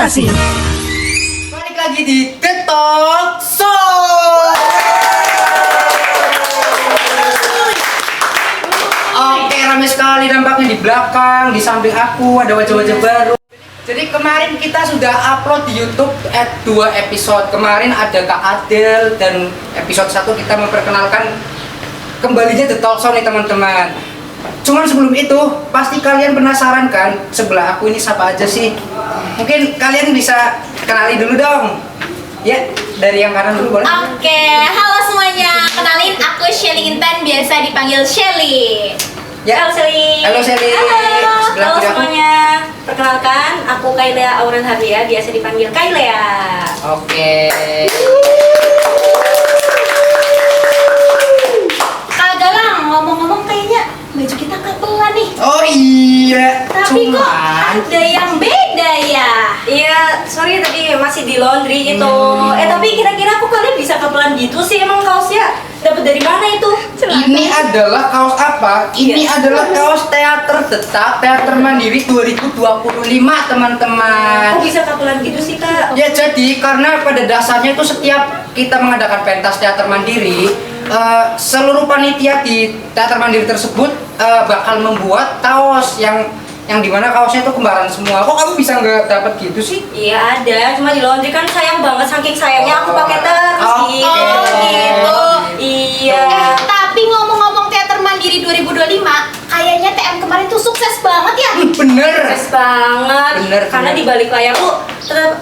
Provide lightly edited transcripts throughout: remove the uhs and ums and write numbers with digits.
Prestasi. Balik lagi di The Talk Show. Oke, ramai sekali nampaknya di belakang, di samping aku ada wajah-wajah baru. Jadi kemarin kita sudah upload di YouTube 2 episode. Kemarin ada Kak Adel dan episode 1 kita memperkenalkan kembalinya The Talk Show nih teman-teman. Cuman sebelum itu, pasti kalian penasaran kan sebelah aku ini siapa aja sih? Mungkin kalian bisa kenali dulu dong. Ya, dari yang kanan dulu boleh? Oke, halo semuanya. Kenalin, aku Shelly Intan, biasa dipanggil Shelly. Ya. Halo Shelly. Halo Shelly. Halo. Sebelah Halo kiri aku. semuanya, perkenalkan aku Kailea Auren Hardia, biasa dipanggil Kailea. Oke. Kak Galang, ngomong-ngomong kayaknya baju kita kapelan nih. Oh iya. Tapi kok Cuman ada yang beda ya? Iya, sorry tadi masih di laundry itu. Tapi kira-kira aku kalian bisa kapelan gitu sih, emang kaosnya dapat dari mana itu? ini adalah kaos apa? Ini adalah kaos teater tetap Teater Mandiri 2025 teman-teman. Kok bisa kapelan gitu sih kak? Ya jadi karena pada dasarnya itu setiap kita mengadakan pentas teater mandiri, seluruh panitia di teater mandiri tersebut bakal membuat kaos yang dimana kaosnya itu kembaran semua. Kok kamu bisa nggak dapat gitu sih? Iya ada, cuma di laundry kan sayang banget, saking sayangnya aku pakai terus Oke. gitu. Oh gitu. Iya. Tapi ngomong-ngomong Teater Mandiri 2025, kayaknya TM kemarin tuh sukses banget ya? Bener. Sukses banget. Bener, Karena bener. di balik layar tuh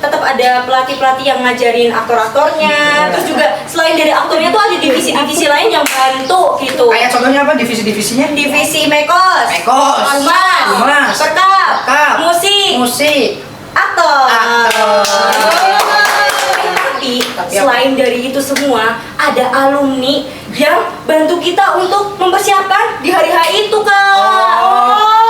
tetap ada pelatih-pelatih yang ngajarin aktor-aktornya. Terus juga selain dari aktornya tuh ada divisi-divisi lain yang bantu gitu. Kayak contohnya apa divisi-divisinya? Divisi mekos, Mekos, humas, perkap, perkap, musik, aktor. aktor. Tapi Tapi selain dari itu semua, ada alumni yang bantu kita untuk mempersiapkan di hari-hari itu kak.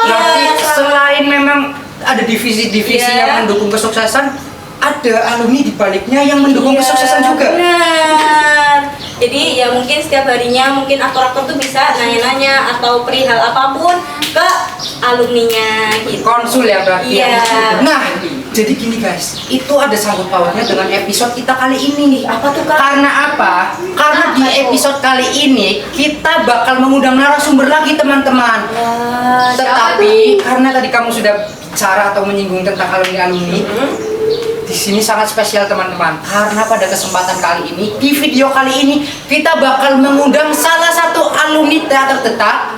Berarti Iya, selain memang ada divisi-divisi Iya. yang mendukung kesuksesan, ada alumni di baliknya yang mendukung Iya, kesuksesan juga. Benar. Jadi ya mungkin setiap harinya mungkin aktor-aktor tuh bisa nanya-nanya atau perihal apapun ke alumninya gitu. Konsul ya berarti. Iya. Nah, jadi gini guys, itu ada sangkut pautnya dengan episode kita kali ini nih. Apa tuh kak? Karena apa? Karena di Apa tuh? episode kali ini kita bakal mengundang narasumber lagi teman-teman. Wah, Tetapi karena tadi kamu sudah bicara atau menyinggung tentang alumni-alumni, di sini sangat spesial teman-teman. Karena pada kesempatan kali ini, di video kali ini kita bakal mengundang salah satu alumni teater tetap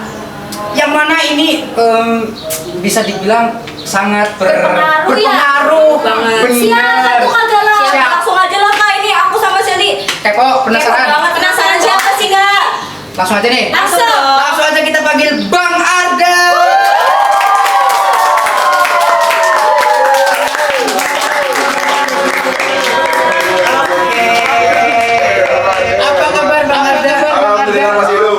yang mana ini bisa dibilang sangat Berpengaruh ya? berpengaruh banget. Siapa tuh Kak Galang? Siap, langsung aja lah kak, ini aku sama Shelly Kepo, penasaran? kepo banget. Penasaran siapa sih kak? Langsung aja nih. Langsung dong. Langsung aja kita panggil Bang Arda. Apa kabar Bang Arda? Alhamdulillah masih hidup.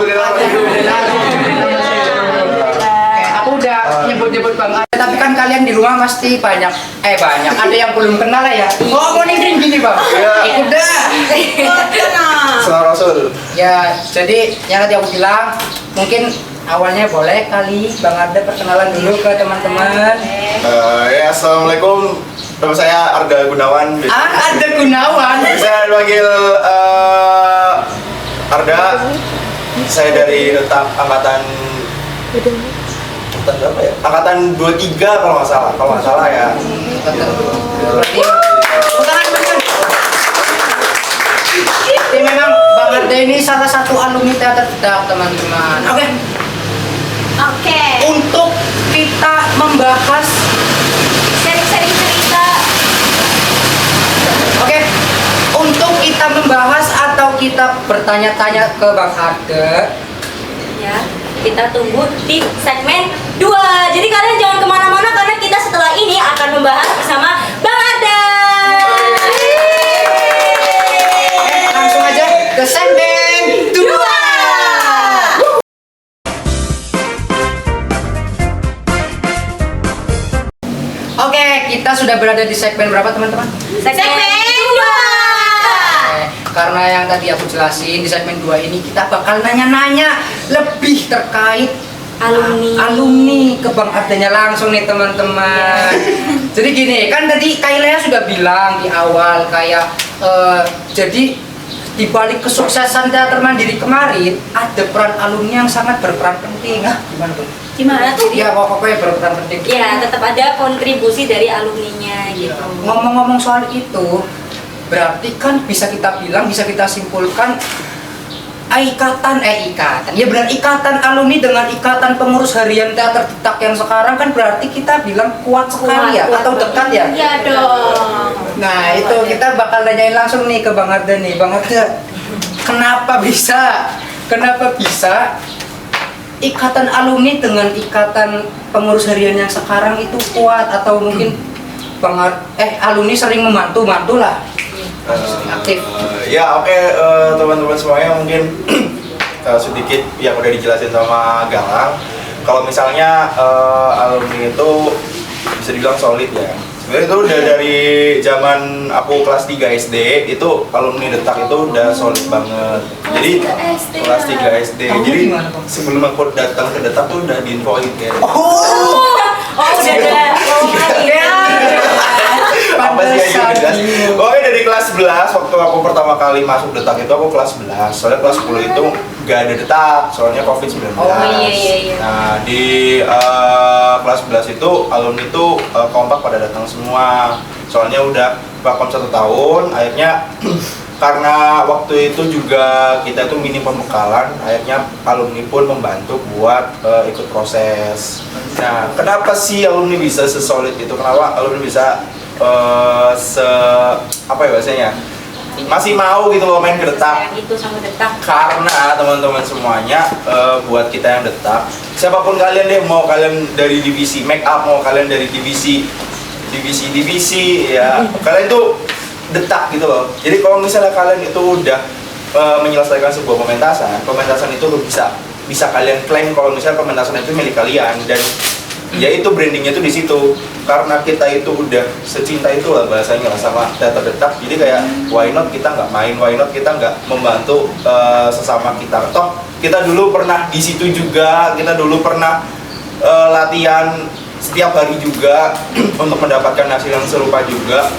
Aku udah nyebut-nyebut Bang Arda, tapi kan kalian di rumah pasti banyak ada yang belum kenal lah ya. Oh, mau nih gini Bang. Iya. Ikut dah. Salam Rasul. Ya, jadi yang tadi aku bilang, mungkin awalnya boleh kali Bang Arda perkenalan dulu ke teman-teman. Ya assalamualaikum. Nama saya Arda Gunawan. Arda Gunawan. Saya dipanggil Arda. Saya dari tetap angkatan berapa ya? Angkatan 23 kalau nggak salah ya. Berarti tangan bener. Jadi memang Bang Arda ini salah satu alumni teater tetap teman-teman. Oke, Oke. untuk kita membahas, Sharing-sharing cerita. oke, untuk kita membahas atau kita bertanya-tanya ke Bang Arda. Ya, kita tunggu di segmen 2. Jadi kalian jangan kemana-mana karena kita setelah ini akan membahas bersama Bang Arda. Langsung aja ke segmen 2. Oke, kita sudah berada di segmen berapa teman-teman? Segmen 2. Karena yang tadi aku jelasin di segmen 2 ini kita bakal nanya-nanya lebih terkait Alumni. alumni ke Bang Ardanya langsung nih teman-teman. Jadi gini, kan tadi Kailea sudah bilang di awal kayak jadi di balik kesuksesan teater mandiri kemarin ada peran alumni yang sangat berperan penting. Gimana tuh? Gimana tuh? Iya, pokoknya berperan penting. Ya, tetap ada kontribusi dari alumninya gitu. Ngomong-ngomong soal itu, berarti kan bisa kita bilang, bisa kita simpulkan ikatan ya benar, ikatan alumni dengan ikatan pengurus harian teater Detak yang sekarang kan berarti kita bilang kuat sekali ya, Kuat atau dekat ya. Iya dong. Nah itu kita bakal tanyain langsung nih ke Bang Arda nih. Bang Arda, kenapa bisa ikatan alumni dengan ikatan pengurus harian yang sekarang itu kuat, atau mungkin alumni sering membantu lah aktif. Ya oke, teman-teman semuanya mungkin sedikit yang udah dijelasin sama Galang. Kalau misalnya alumni itu bisa dibilang solid ya. Sebenarnya itu udah dari zaman aku kelas 3 SD itu alumni Detak itu udah solid banget. Jadi kelas 3 SD. Jadi sebelum aku datang ke Detak tuh udah diinfoin kayak. Oh, udah ada Apa sih aja jelas. Oke, dari kelas 11 waktu aku pertama kali masuk Detak itu aku kelas 11. Soalnya kelas 10 itu nggak ada Detak, soalnya COVID-19. Oh iya. Nah, di kelas 11 itu alumni itu kompak pada datang semua. Soalnya udah vakum 1 tahun, akhirnya karena waktu itu juga kita itu minim pembekalan, akhirnya alumni pun membantu buat ikut proses. Nah, kenapa sih alumni bisa sesolid itu? Kenapa alumni bisa apa ya bahasanya? Masih mau gitu loh main ke Detak? Itu sama Detak. Karena teman-teman semuanya, buat kita yang Detak, siapapun kalian deh, mau kalian dari divisi make up, mau kalian dari divisi ya, kalian tuh Detak gitu loh. Jadi kalau misalnya kalian itu udah menyelesaikan sebuah pementasan itu bisa kalian klaim kalau misalnya pementasan itu milik kalian, dan ya itu brandingnya tuh di situ. Karena kita itu udah secinta itu lah bahasanya lah sama teater Detak, jadi kayak why not kita nggak main, why not kita nggak membantu sesama kita. Toh kita dulu pernah di situ juga, kita dulu pernah latihan setiap hari juga untuk mendapatkan hasil yang serupa juga.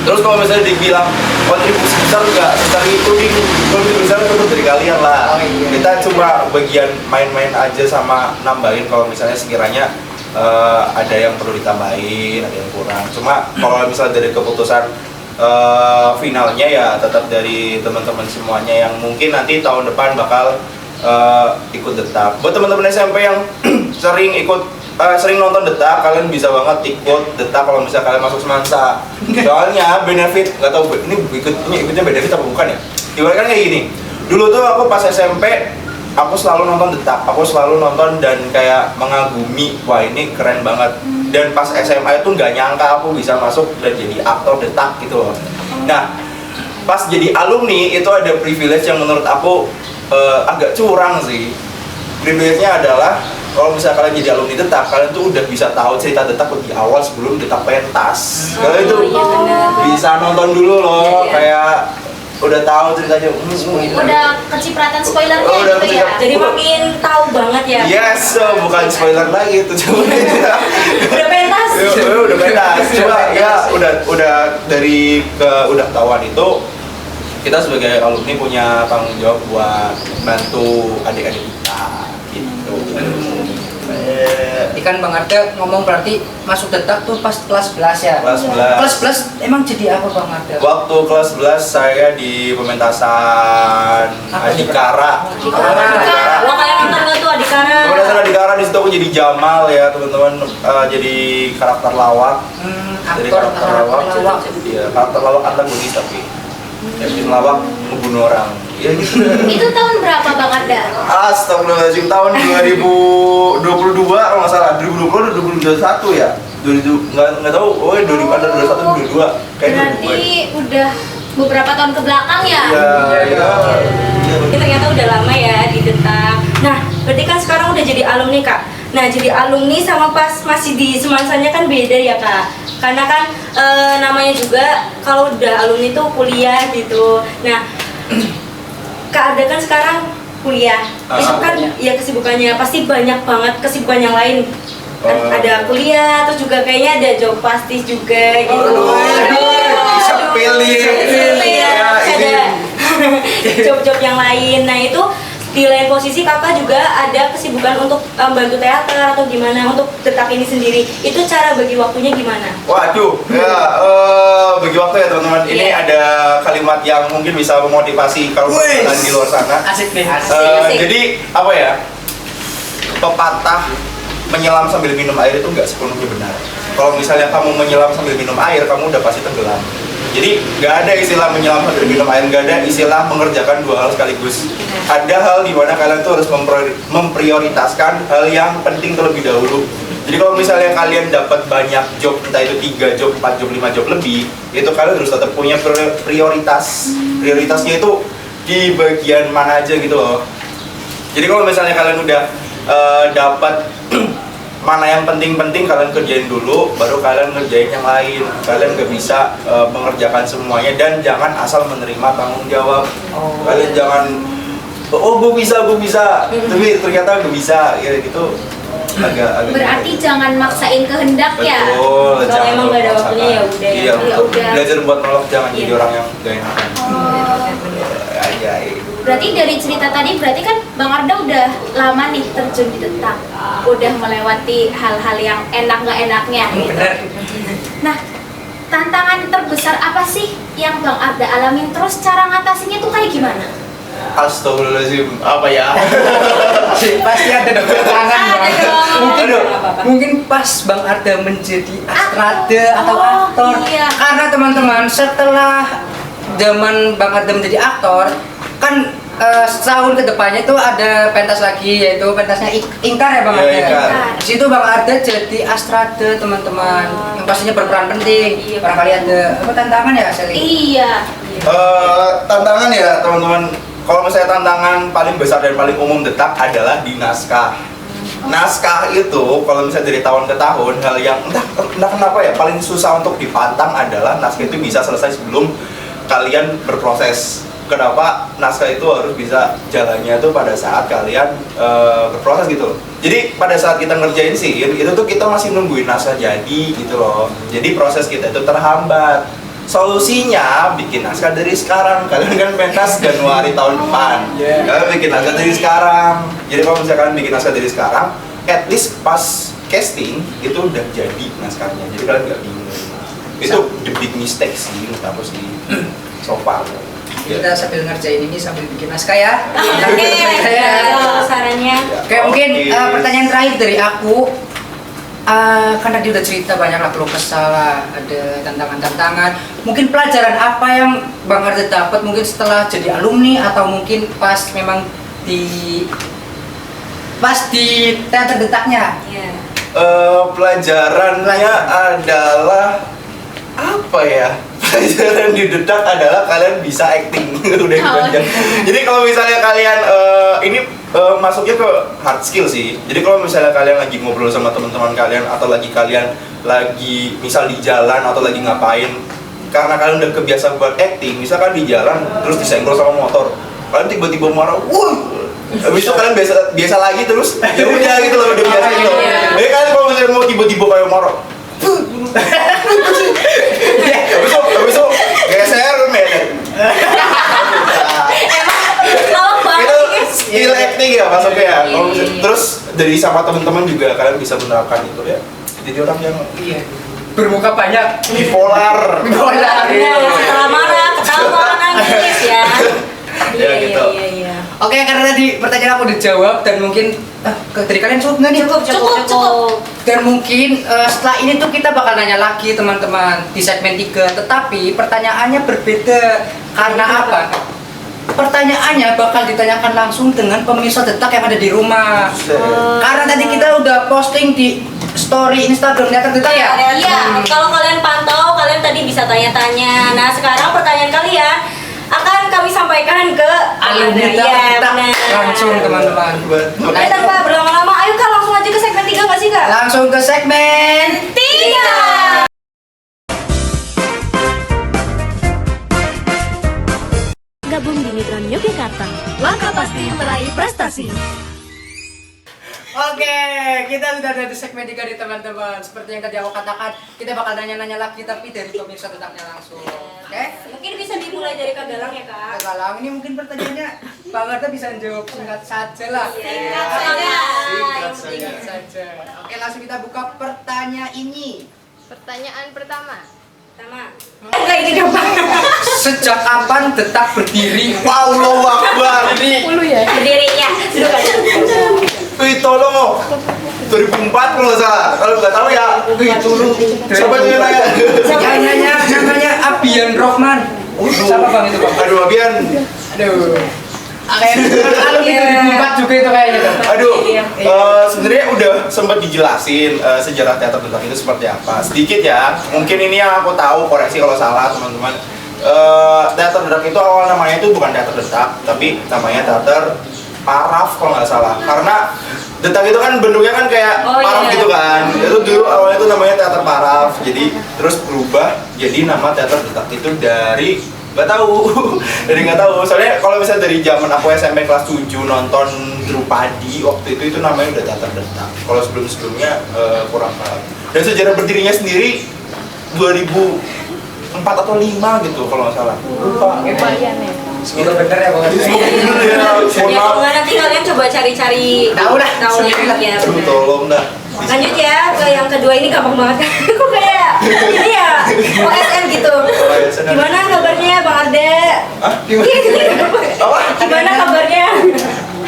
Terus kalau misalnya dibilang kontribusi besar nggak besar itu, kontribusi besar itu dari kalian lah. Kita cuma bagian main-main aja sama nambahin kalau misalnya sekiranya ada yang perlu ditambahin, ada yang kurang. Cuma kalau misalnya dari keputusan finalnya ya tetap dari teman-teman semuanya yang mungkin nanti tahun depan bakal ikut Detak. Buat teman-teman SMP yang sering nonton Detak, kalian bisa banget ikut Detak kalau misalnya kalian masuk Semansa. Soalnya benefit, nggak tahu ini ikutnya benefit apa bukan ya? Ibaratkan kayak gini. Dulu tuh aku pas SMP, aku selalu nonton Detak, aku selalu nonton dan kayak mengagumi, wah ini keren banget. Dan pas SMA itu nggak nyangka aku bisa masuk dan jadi aktor Detak gitu loh. Nah, pas jadi alumni itu ada privilege yang menurut aku agak curang sih. Privilege-nya adalah kalau misalnya kalian jadi alumni Detak, kalian tuh udah bisa tahu cerita Detak lebih awal sebelum Detak pentas. Kalian tuh bisa nonton dulu loh, kayak udah tahu ceritanya. Udah kecipratan spoilernya Udah gitu ya. Jadi makin tahu banget ya. Yes, bukan spoiler lagi itu cuma Udah pentas. udah pentas. Cuma ya udah dari tahuan itu kita sebagai alumni punya tanggung jawab buat bantu adik-adik kita gitu. Ikan Bang Arda ngomong berarti masuk Detak tuh pas kelas 11 ya? Kelas 11. Kelas 11 emang jadi apa Bang Arda? Waktu kelas 11 saya di pementasan Adikara. Wah, kalian nonton nggak tuh Adikara? Pementasan Adikara di situ aku jadi Jamal ya teman-teman, jadi karakter lawak. Jadi karakter lawak. Iya, karakter lawak antagonis tapi yang lawak ngebunuh orang. Ya gitu. Itu tahun berapa Bang Arda? Astagfirullahaladzim, tahun 2022 kalau nggak salah, 2020 atau 2021 ya? 2000 nggak tahu, oh 2021 2022 kayak Berarti udah beberapa tahun ke belakang ya? Iya. Ini ternyata udah lama ya di Detak. Nah, berarti kan sekarang udah jadi alumni Kak. Nah, jadi alumni sama pas masih di Semansanya kan beda ya Kak. Karena kan namanya juga kalau udah alumni tuh kuliah gitu. Nah, Kak Arda kan sekarang kuliah. Itu kan ya kesibukannya pasti banyak banget kesibukan yang lain. Kan ada kuliah, terus juga kayaknya ada job pasti juga gitu. Bisa pilih. Ya, ada job-job yang lain. Nah itu di lain posisi kakak juga ada kesibukan untuk bantu teater atau gimana untuk detak ini sendiri. Itu cara bagi waktunya gimana? Waduh, ya bagi waktu ya teman-teman. Ini Iya. ada kalimat yang mungkin bisa memotivasi kalau kalian di luar sana. Asik nih. Asik. Jadi apa ya? Pepatah menyelam sambil minum air itu nggak sepenuhnya benar. Kalau misalnya kamu menyelam sambil minum air, kamu udah pasti tenggelam. Jadi nggak ada istilah menyelam sambil minum air, nggak ada istilah mengerjakan dua hal sekaligus. Ada hal di mana kalian tuh harus memprioritaskan hal yang penting terlebih dahulu. Jadi kalau misalnya kalian dapat banyak job, entah itu 3 job, 4 job, 5 job lebih, itu kalian harus tetap punya prioritas. Prioritasnya itu di bagian mana aja gitu loh. Jadi kalau misalnya kalian udah dapat mana yang penting-penting, kalian kerjain dulu, baru kalian ngerjain yang lain. Kalian nggak bisa mengerjakan semuanya, dan jangan asal menerima tanggung jawab. Kalian jangan gue bisa, tapi ternyata gue bisa, ya gitu. Agak Berarti jangan maksain kehendak ya. Betul, Kalau jangan emang nggak ada memaksakan. waktunya ya udah. Iya, Ya betul. udah. Belajar buat nolak, jangan jadi Iya. orang yang gak enakan. Ajaib. Berarti dari cerita tadi berarti kan Bang Arda udah lama nih terjun di detak, udah melewati hal-hal yang enak nggak enaknya gitu. Bener. Nah, tantangan terbesar apa sih yang Bang Arda alamin, terus cara ngatasinnya tuh kayak gimana? Astagfirullahaladzim, apa ya? Pasti ada dong tangan Ada Bang. dong. Mungkin Aduh. Apa-apa. mungkin pas Bang Arda menjadi astrade atau Oh, aktor. iya. Karena teman-teman, setelah zaman Bang Arda menjadi aktor, kan setahun ke depannya itu ada pentas lagi, yaitu pentasnya Ingkar ya Bang Iya, Arda. Ingkar. Di situ Bang Arda jadi astrade teman-teman, yang pastinya berperan penting. Iya. Barangkali ada apa tantangan ya Sally? Iya. Tantangan ya teman-teman. Kalau misalnya tantangan paling besar dan paling umum detak adalah di naskah. Naskah itu kalau misalnya dari tahun ke tahun, hal yang entah kenapa ya paling susah untuk dipantang adalah naskah itu bisa selesai sebelum kalian berproses. Kenapa naskah itu harus bisa jalannya tuh pada saat kalian berproses gitu loh. Jadi pada saat kita ngerjain scene itu tuh kita masih nungguin naskah jadi gitu loh. Jadi proses kita itu terhambat. Solusinya bikin naskah dari sekarang. Kalian kan pentas Januari tahun depan. Yeah. Kalian bikin naskah dari sekarang. Jadi kalau misalnya kalian bikin naskah dari sekarang, at least pas casting itu udah jadi naskahnya. Jadi kalian nggak bingung. Itu the big mistake sih menurut aku sih. So far. Kita sambil ngerjain ini sambil bikin naskah ya. Oke. Itu sarannya. Oke, mungkin pertanyaan terakhir dari aku. Kan tadi udah cerita banyak lah keluh kesah lah, ada tantangan-tantangan. Mungkin pelajaran apa yang Bang Arda dapat mungkin setelah jadi alumni, atau mungkin pas memang di teater detaknya? Iya. Pelajarannya adalah apa ya? Pelajaran di detak adalah kalian bisa acting. Udah itu aja. Jadi kalau misalnya kalian ini masuknya ke hard skill sih. Jadi kalau misalnya kalian lagi ngobrol sama teman-teman kalian, atau kalian lagi misal di jalan atau lagi ngapain, karena kalian udah kebiasaan buat acting, misalkan di jalan terus disenggol sama motor, kalian tiba-tiba marah, habis itu kalian biasa lagi terus ya udah gitu loh, udah biasa gitu. Jadi kalian kalau misalnya mau tiba-tiba kayak marah, habis itu geser men. Lawak banget Itu nih. skill acting ya masuknya ya. Iya, Kalau iya, misalnya- Terus dari sama teman-teman juga kalian bisa menerapkan itu ya. Jadi orang yang Iya. Bermuka banyak. bipolar. Bipolar. Nah, setelah marah, ketawa, nangis ya. Ya, gitu. Iya. Oke, karena tadi pertanyaan aku dijawab, dan mungkin dari kalian cukup nggak nih? Cukup. Dan mungkin setelah ini tuh kita bakal nanya lagi teman-teman di segmen 3. Tetapi pertanyaannya berbeda. Karena apa? Pertanyaannya bakal ditanyakan langsung dengan pemirsa detak yang ada di rumah. Karena tadi kita udah posting di story Instagram Teater Detak ya? Iya, kalau kalian pantau, kalian tadi bisa tanya-tanya. Nah, sekarang pertanyaan kalian akan kami sampaikan ke Alumni Iya, Teater Detak. benar. Langsung teman-teman. Oke, Nah, tanpa berlama-lama, ayo Kak langsung aja ke segmen 3 nggak sih Kak? langsung ke segmen 3. Gabung di Nitron Yogyakarta. Langkah pasti meraih prestasi. Oke, kita sudah ada di segmen 3 nih teman-teman. Seperti yang tadi aku katakan, kita bakal nanya-nanya lagi tapi dari pemirsa Detaknya langsung. Oke? Mungkin bisa dimulai dari Kak Galang ya Kak. Kalau ini mungkin pertanyaannya Bang Arda bisa jawab singkat saja lah. Singkat saja. Singkat saja. Oke, langsung kita buka pertanyaan ini. Pertanyaan pertama. Enggak, ini gampang. Sejak kapan Detak berdiri? Allahu Akbar. Ini Berdiri ya. Duduk aja. Wih, tolong. 2004 kalau nggak salah. Kalau nggak tahu ya, wih, tolong. Siapa yang nanya? yang namanya Abian Rohman. Siapa Bang itu Bang? Aduh, Abian. Aduh. Alumni 2004 juga itu kayaknya Bang. Aduh, sebenarnya udah sempat dijelasin sejarah teater Detak itu seperti apa. Sedikit ya, mungkin ini yang aku tahu, koreksi kalau salah teman-teman. Teater Detak itu awal namanya itu bukan teater Detak, tapi namanya teater paraf kalau nggak salah. Karena Detak itu kan bentuknya kan kayak paraf gitu kan. Itu dulu awalnya itu namanya teater paraf. Jadi terus berubah jadi nama teater Detak itu dari nggak tahu soalnya kalau misalnya dari zaman aku SMP kelas 7 nonton Drupadi waktu itu namanya udah teater Detak. Kalau sebelumnya kurang paham. Dan sejarah berdirinya sendiri 2004 atau 5 gitu kalau nggak salah. Lupa. Semoga bener ya Bang. Semoga Ya mohon maaf. kalau nanti kalian coba cari-cari Tahu dah, sendiri lah. ya. Aduh, tolong dah. Lanjut ya ke yang kedua, ini gampang banget. Kok kayak ini ya OSN gitu. OSN. Gimana kabarnya Bang Arda? Hah? Apa? Gimana kabarnya?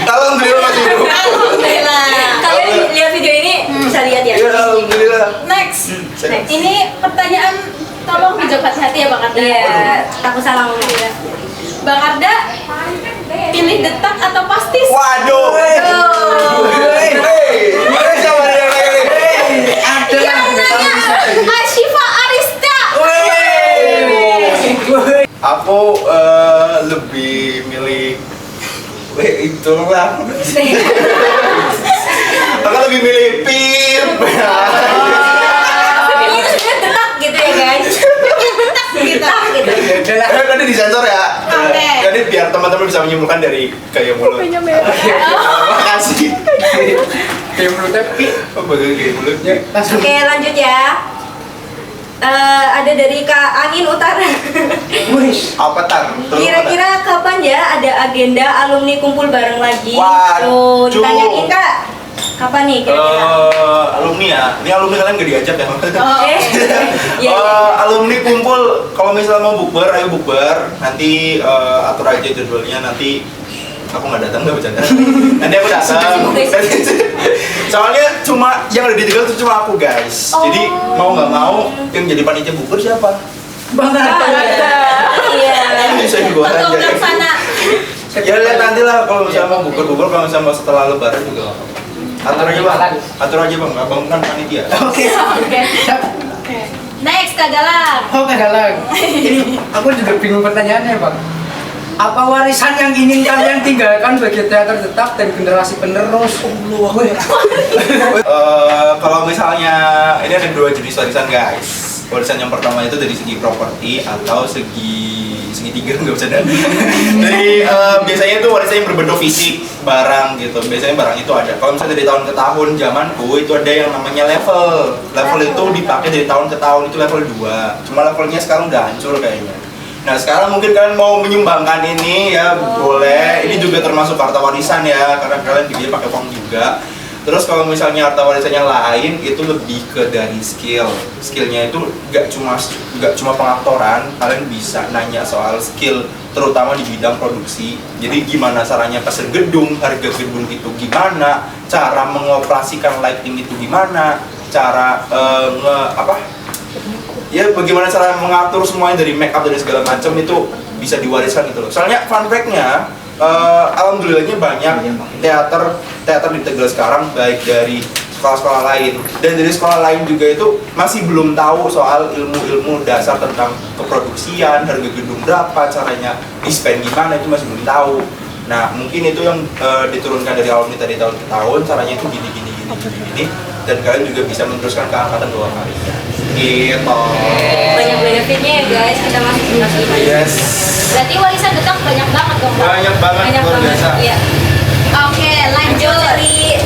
Alhamdulillah masih hidup. Alhamdulillah. Kalian lihat video ini bisa lihat ya. Iya, alhamdulillah. Next. Next. Ini pertanyaan tolong dijawab hati-hati ya Bang Arda. Iya, takut salah ngomong ya. Bang Arda pilih Detak atau Pastis? Waduh. Siapa yang nanya nih? Ada Yang nanya Ashifa Arista. Aku lebih milih itu lah. Aku lebih milih Pip. Tapi ini sebenarnya Detak gitu ya guys. Detak gitu. Nanti disensor ya. Oke. Jadi biar teman-teman bisa menyimpulkan dari gaya mulut. Makasih. Kayak mulutnya Pi. Oh, bagai gaya mulutnya. Oke, lanjut ya. Ada dari Kak Angin Utara. Apa tar? Kira-kira kapan ya ada agenda alumni kumpul bareng lagi? Waduh. Tuh, ditanyain Kak. Kapan nih kira-kira? Alumni ya. Ini alumni kalian gak diajak ya? Iya. Alumni kumpul, kalau misalnya mau bukber, ayo bukber. Nanti atur aja jadwalnya. Nanti aku nggak datang, nggak bercanda. Nanti aku datang. Soalnya cuma yang ada di tinggal itu cuma aku guys. Jadi mau nggak mau yang jadi panitia bukber siapa? Bang Arda. Iya. Bisa gua aja. Betul sana. Ya lihat nanti lah kalau misalnya mau bukber, kalau misalnya mau setelah lebaran juga. Atur aja bang. Atur aja bang. Abang kan panitia. Oke. Next Kak Galang. Oh Galang. Ini aku juga bingung pertanyaannya Bang. Apa warisan yang ingin kalian tinggalkan bagi teater Detak dan generasi penerus? Kalau misalnya ini ada dua jenis warisan guys. Warisan yang pertama itu dari segi properti atau segitiga nggak bisa dari biasanya itu warisan yang berbentuk fisik barang gitu. Biasanya barang itu ada. Kalau misalnya dari tahun ke tahun zamanku itu ada yang namanya level. Level itu dipakai dari tahun ke tahun, itu level 2. Cuma levelnya sekarang udah hancur kayaknya. Nah sekarang mungkin kalian mau menyumbangkan ini ya boleh. Ini juga termasuk harta warisan ya karena kalian dia pakai uang juga. Terus kalau misalnya harta warisannya lain itu lebih ke dari skillnya itu nggak cuma pengaktoran. Kalian bisa nanya soal skill terutama di bidang produksi. Jadi gimana caranya pesen gedung, harga gedung itu gimana, cara mengoperasikan lighting itu gimana, cara ya bagaimana cara mengatur semuanya dari make up dari segala macam itu bisa diwariskan gitu loh. Soalnya fun fact-nya alhamdulillahnya banyak teater di Tegal sekarang baik dari sekolah-sekolah lain dan dari sekolah lain juga itu masih belum tahu soal ilmu-ilmu dasar tentang keproduksian, harga gedung berapa, caranya di-spend gimana itu masih belum tahu. Nah mungkin itu yang diturunkan dari alumni dari tahun ke tahun, caranya itu gini dan kalian juga bisa meneruskan ke angkatan bawah kalian gitu. Banyak benefitnya ya guys, kita masuk ke Yes. Berarti warisan Detak banyak banget dong Bang. Banyak banget luar biasa. Iya. Oke, lanjut. Dari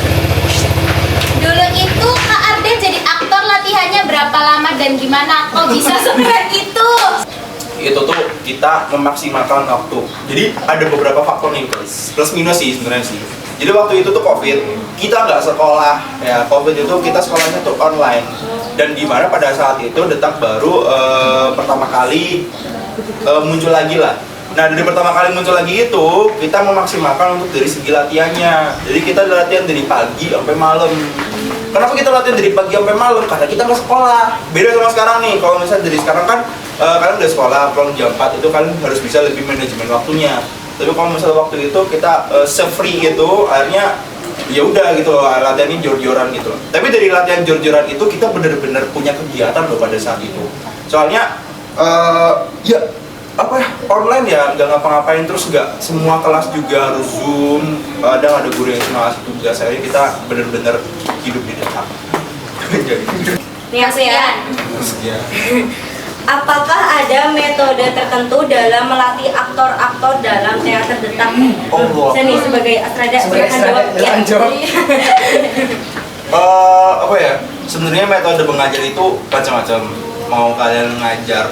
memaksimalkan waktu. Jadi ada beberapa faktor nih guys, plus minus sih sebenarnya sih. Jadi waktu itu tuh COVID, kita nggak sekolah ya. COVID itu kita sekolahnya tuh online. Dan dimana pada saat itu Detak baru pertama kali muncul lagi lah. Nah dari pertama kali muncul lagi itu kita memaksimalkan untuk dari segi latihannya. Jadi kita latihan dari pagi sampai malam. Kenapa kita latihan dari pagi sampai malam? Karena kita nggak sekolah. Beda sama sekarang nih. Kalau misalnya dari sekarang kan kalian udah sekolah, pulang jam 4 itu kalian harus bisa lebih manajemen waktunya. Tapi kalau misalnya waktu itu kita se-free gitu, akhirnya ya udah gitu loh, latihannya jor-joran gitu loh. Tapi dari latihan jor-joran itu kita bener-bener punya kegiatan loh pada saat itu. Soalnya ya apa ya, online ya, nggak ngapa-ngapain, terus nggak semua kelas juga harus zoom, ada guru yang cuma ngasih tugas. Akhirnya kita bener-bener hidup di Detak. Nih aku ya. Ya. Apakah ada metode tertentu dalam melatih aktor-aktor dalam teater Detak? Saya nih sebagai Astrada silahkan jawab. Silakan jawab. Apa ya? Sebenarnya metode mengajar itu macam-macam. Mau kalian ngajar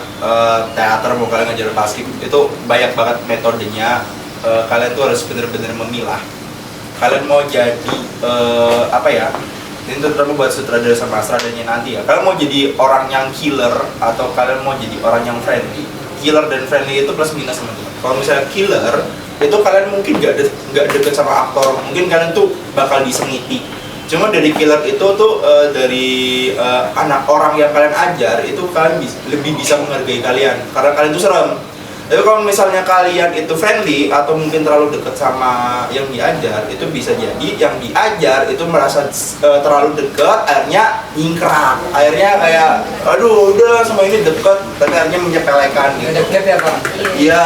teater, mau kalian ngajar basket, itu banyak banget metodenya. Kalian tuh harus benar-benar memilah. Kalian mau jadi apa ya? Ini terutama buat sutradara sama astradanya nanti ya. Kalian mau jadi orang yang killer atau kalian mau jadi orang yang friendly? Killer dan friendly itu plus minus teman-teman. Kalau misalnya killer, itu kalian mungkin nggak deket sama aktor, mungkin kalian tuh bakal disengiti. Cuma dari killer itu tuh dari anak orang yang kalian ajar itu kalian lebih bisa menghargai kalian karena kalian tuh serem. Tapi kalau misalnya kalian itu friendly atau mungkin terlalu dekat sama yang diajar, itu bisa jadi yang diajar itu merasa terlalu dekat, akhirnya nyingkrak, akhirnya kayak aduh udah sama ini dekat, tapi akhirnya menyepelekan gitu. Ada gap ya Bang? Iya,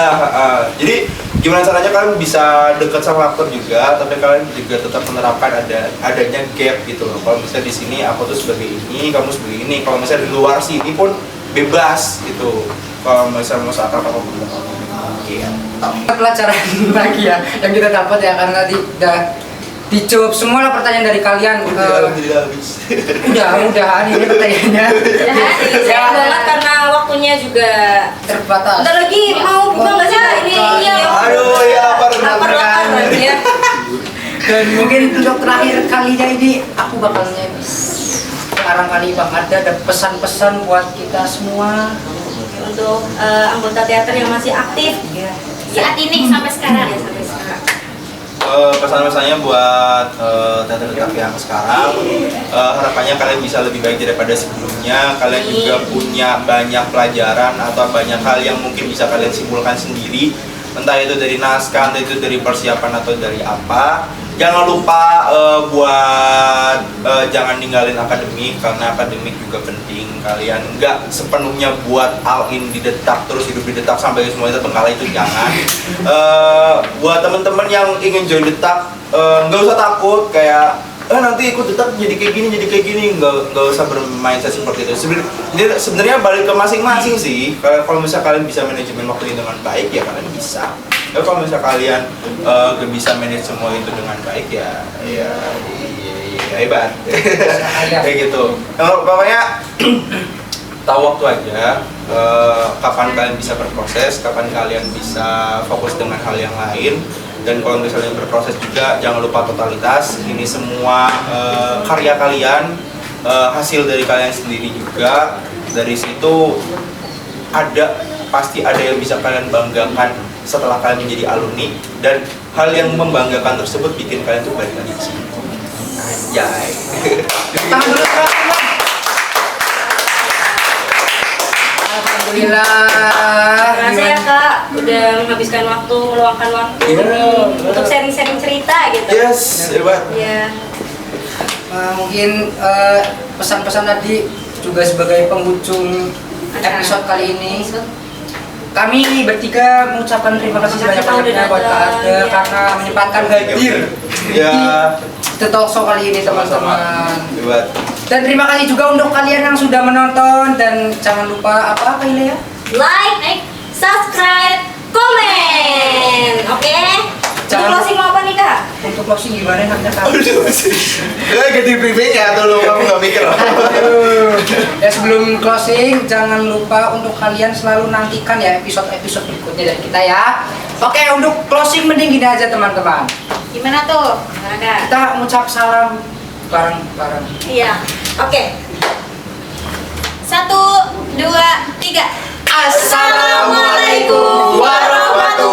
jadi gimana caranya kalian bisa dekat sama aktor juga, tapi kalian juga tetap menerapkan adanya gap gitu loh. Kalau misalnya di sini aku tuh sebagai ini, kamu sebagai ini. Kalau misalnya di luar sini pun bebas gitu. Kalau misalnya mau saat apa pun. Iya. Pelajaran lagi ya yang kita dapat ya, karena tadi udah dijawab semua lah pertanyaan dari kalian. Udah habis. Mudah-mudahan ini pertanyaannya. Sayang banget karena waktunya juga Terbatas. bentar lagi mau buka nggak sih ini? Iya. Aduh ya lapar Ya. Dan mungkin untuk terakhir kalinya ini aku bakal nyanyi. Sekarang kali Bang ada pesan-pesan buat kita semua. Untuk anggota teater yang masih aktif Saat ini sampai sekarang. ya sampai sekarang. Pesan-pesannya buat teater Detak yang sekarang, harapannya kalian bisa lebih baik daripada sebelumnya. Kalian juga punya banyak pelajaran atau banyak hal yang mungkin bisa kalian simpulkan sendiri, entah itu dari naskah, entah itu dari persiapan atau dari apa. Jangan lupa buat jangan ninggalin akademik, karena akademik juga penting. Kalian nggak sepenuhnya buat all in di Detak, terus hidup di Detak sampai semuanya terbengkalai, itu jangan. Buat teman-teman yang ingin join Detak, nggak usah takut kayak nanti ikut Detak jadi kayak gini, nggak usah bermindset seperti itu. Sebenarnya balik ke masing-masing sih. Kalau misalnya kalian bisa manajemen waktu ini dengan baik ya kalian bisa. Tapi kalau misalnya kalian gak bisa manage semua itu dengan baik ya hebat. Kayak gitu. Pokoknya tahu waktu aja, kapan kalian bisa berproses, kapan kalian bisa fokus dengan hal yang lain. Dan kalau misalnya berproses juga jangan lupa totalitas. Ini semua karya kalian, hasil dari kalian sendiri juga. Dari situ pasti ada yang bisa kalian banggakan setelah kalian menjadi alumni, dan hal yang membanggakan tersebut bikin kalian tuh balik lagi ke sini. Anjay. Alhamdulillah. Terima kasih ya Kak, udah menghabiskan waktu, meluangkan waktu untuk sharing-sharing cerita gitu. Yes, hebat. Iya. Mungkin pesan-pesan tadi juga sebagai penghujung episode kali ini. Kami bertiga mengucapkan terima kasih sebanyak-banyaknya buat Kak Ada karena menyempatkan hadir Ya. di talk show kali ini teman-teman. Hebat. Dan terima kasih juga untuk kalian yang sudah menonton, dan jangan lupa apa ini ya? Like, subscribe, komen. Oke? Jangan- Closing mau apa nih Kak? Untuk closing gimana enaknya Kak? Ganti briefingnya atau lu kamu nggak mikir? Ya sebelum closing jangan lupa untuk kalian selalu nantikan ya episode-episode berikutnya dari kita ya. Oke, untuk closing mending gini aja teman-teman. Gimana tuh? Gimana? Kita mengucap salam bareng-bareng. Iya. Oke. 1, 2, 3. Assalamualaikum warahmatullahi